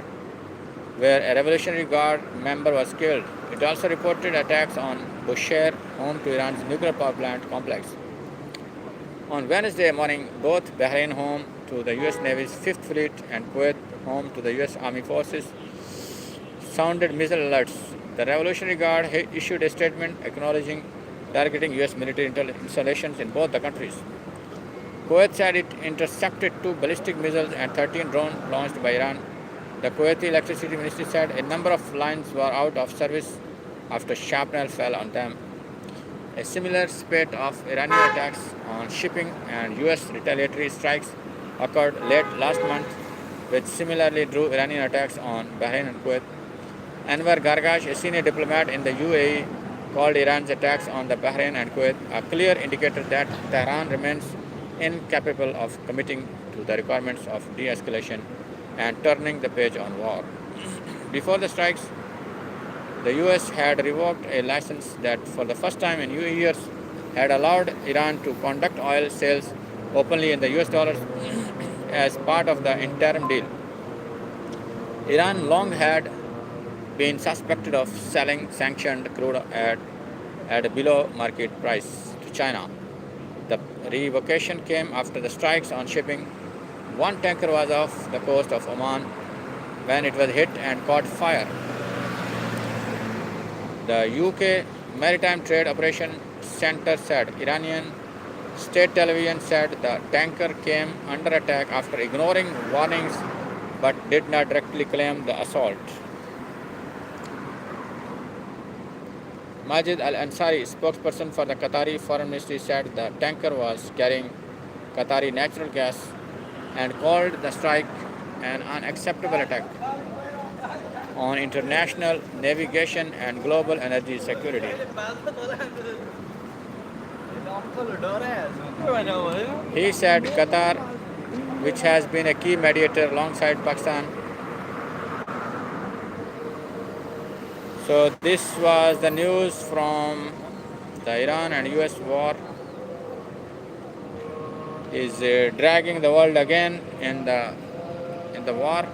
Speaker 1: where a Revolutionary Guard member was killed. It also reported attacks on Bushehr, home to Iran's nuclear power plant complex. On Wednesday morning, both Bahrain, home to the US Navy's 5th Fleet, and Kuwait, home to the US Army Forces, sounded missile alerts. The Revolutionary Guard issued a statement acknowledging targeting US military installations in both the countries. Kuwait said it intercepted 2 ballistic missiles and 13 drones launched by Iran. The Kuwaiti Electricity Ministry said a number of lines were out of service after shrapnel fell on them. A similar spate of Iranian attacks on shipping and US retaliatory strikes occurred late last month, which similarly drew Iranian attacks on Bahrain and Kuwait. Anwar Gargash, a senior diplomat in the UAE, called Iran's attacks on the Bahrain and Kuwait a clear indicator that Tehran remains incapable of committing to the requirements of de-escalation and turning the page on war. Before the strikes, the US had revoked a license that, for the first time in years, had allowed Iran to conduct oil sales openly in the US dollars as part of the interim deal. Iran long had been suspected of selling sanctioned crude at a below market price to China. The revocation came after the strikes on shipping. One tanker was off the coast of Oman when it was hit and caught fire. The UK Maritime Trade Operation Center said Iranian state television said the tanker came under attack after ignoring warnings but did not directly claim the assault. Majid Al-Ansari, spokesperson for the Qatari Foreign Ministry, said the tanker was carrying Qatari natural gas and called the strike an unacceptable attack on international navigation and global energy security. He said Qatar, which has been a key mediator alongside Pakistan. So this was the news from the Iran and US war is dragging the world again in the war.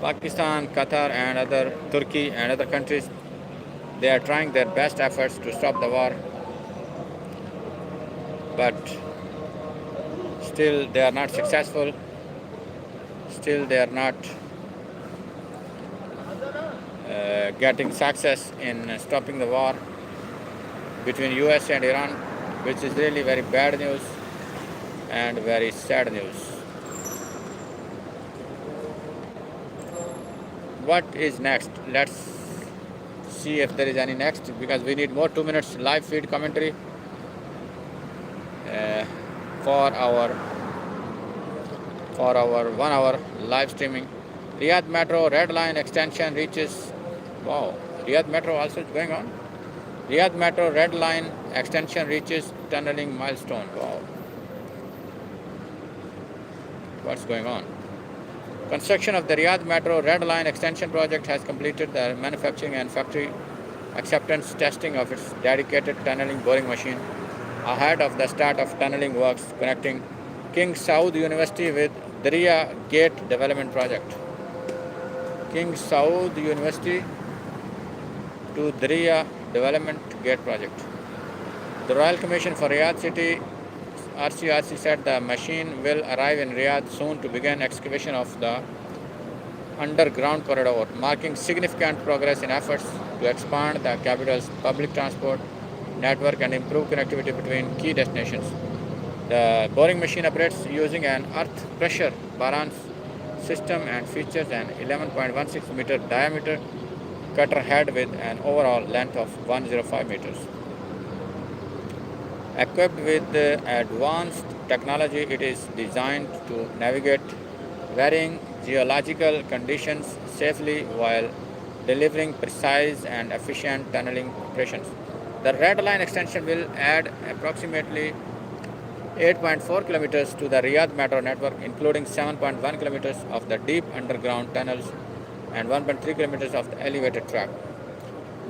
Speaker 1: Pakistan, Qatar and Turkey and other countries, they are trying their best efforts to stop the war, but still they are not successful. Still they are not getting success in stopping the war between US and Iran, which is really very bad news and very sad news. What is next? Let's see if there is any next, because we need more 2 minutes live feed commentary for our 1 hour live streaming. Riyadh Metro Red Line extension reaches, wow, Riyadh Metro also is going on. Riyadh Metro Red Line extension reaches tunneling milestone. Wow. What's going on? Construction of the Riyadh Metro Red Line extension project has completed the manufacturing and factory acceptance testing of its dedicated tunneling boring machine ahead of the start of tunneling works connecting King Saud University with Darya Gate Development Project. King Saud University to Darya Development Gate Project. The Royal Commission for Riyadh City RCRC said the machine will arrive in Riyadh soon to begin excavation of the underground corridor, marking significant progress in efforts to expand the capital's public transport network and improve connectivity between key destinations. The boring machine operates using an earth pressure balance system and features an 11.16 meter diameter cutter head with an overall length of 105 meters. Equipped with advanced technology, it is designed to navigate varying geological conditions safely while delivering precise and efficient tunneling operations. The Red Line extension will add approximately 8.4 kilometers to the Riyadh Metro network, including 7.1 kilometers of the deep underground tunnels and 1.3 kilometers of the elevated track.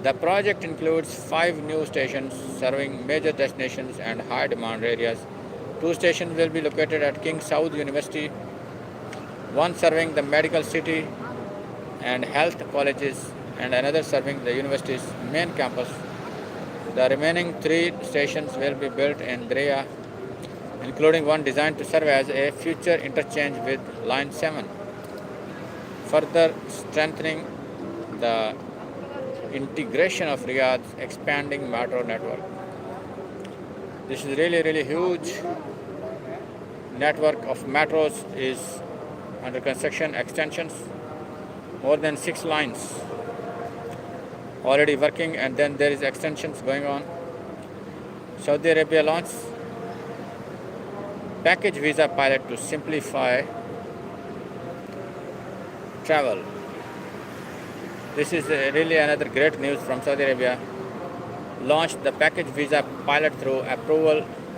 Speaker 1: The project includes 5 new stations serving major destinations and high-demand areas. 2 stations will be located at King Saud University, 1 serving the medical city and health colleges, and another serving the university's main campus. The remaining 3 stations will be built in Darya, including one designed to serve as a future interchange with Line 7, further strengthening the integration of Riyadh's expanding metro network. This is really huge network of metros is under construction, extensions, more than 6 lines already working, and then there is extensions going on. Saudi Arabia launched package visa pilot to simplify travel. This is really another great news from Saudi Arabia. Launched the package visa pilot through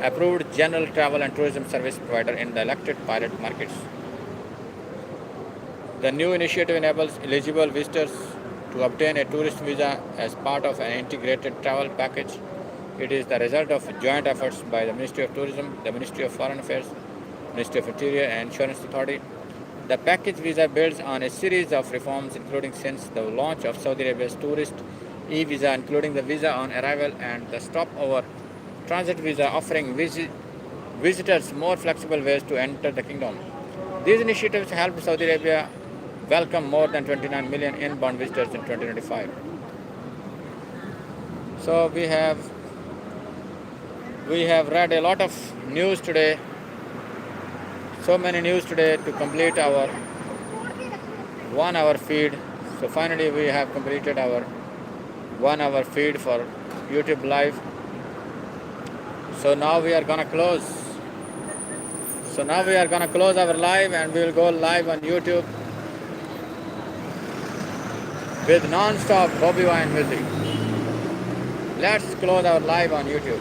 Speaker 1: approved general travel and tourism service provider in the elected pilot markets. The new initiative enables eligible visitors to obtain a tourist visa as part of an integrated travel package. It is the result of joint efforts by the Ministry of Tourism, the Ministry of Foreign Affairs, Ministry of Interior and Insurance Authority. The package visa builds on a series of reforms, including since the launch of Saudi Arabia's tourist e-visa, including the visa on arrival and the stopover transit visa, offering visitors more flexible ways to enter the kingdom. These initiatives helped Saudi Arabia welcome more than 29 million inbound visitors in 2025. So we have read a lot of news today. So many news today to complete our 1 hour feed. So finally we have completed our 1 hour feed for YouTube live. So now we are gonna close. Our live and we will go live on YouTube with non-stop Bobby Wine music. Let's close our live on YouTube.